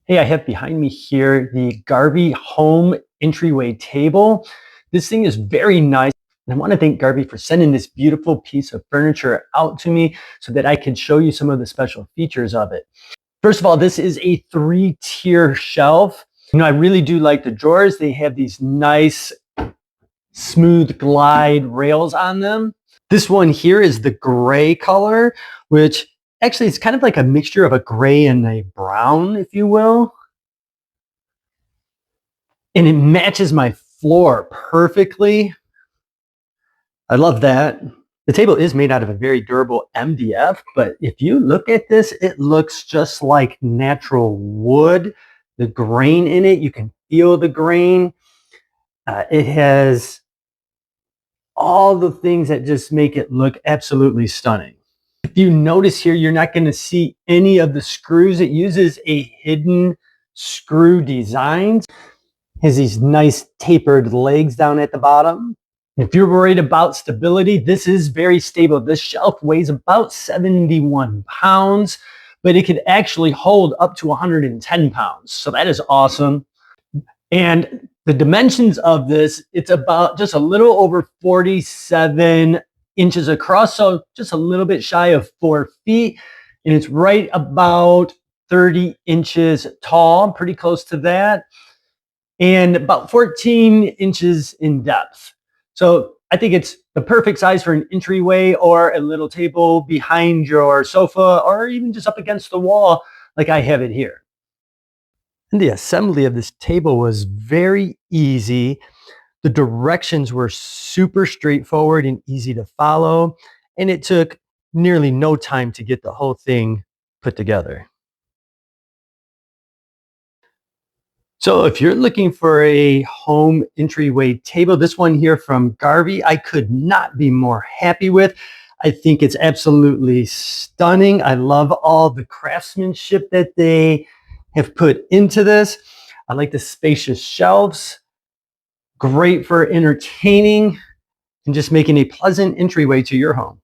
Hey, I have behind me here the Garvey home entryway table. This thing is very nice. And I want to thank Garvey for sending this beautiful piece of furniture out to me so that I can show you some of the special features of it. First of all, this is a 3-tier shelf. I really do like the drawers. They have these nice smooth glide rails on them. This one here is the gray color, which actually is kind of like a mixture of a gray and a brown, if you will. And it matches my floor perfectly. I love that. The table is made out of a very durable MDF, but if you look at this, it looks just like natural wood. The grain in it, you can feel the grain. It has all the things that just make it look absolutely stunning. If you notice here, you're not going to see any of the screws. It uses a hidden screw design. It has these nice tapered legs down at the bottom. If you're worried about stability, this is very stable. This shelf weighs about 71 pounds, but it could actually hold up to 110 pounds. So that is awesome. And the dimensions of this, it's about just a little over 47 inches across, so just a little bit shy of 4 feet. And it's right about 30 inches tall, pretty close to that, and about 14 inches in depth. So I think it's the perfect size for an entryway or a little table behind your sofa or even just up against the wall like I have it here. And the assembly of this table was very easy. The directions were super straightforward and easy to follow, and it took nearly no time to get the whole thing put together. So if you're looking for a home entryway table, this one here from Garvey, I could not be more happy with. I think it's absolutely stunning. I love all the craftsmanship that they have put into this. I like the spacious shelves. Great for entertaining and just making a pleasant entryway to your home.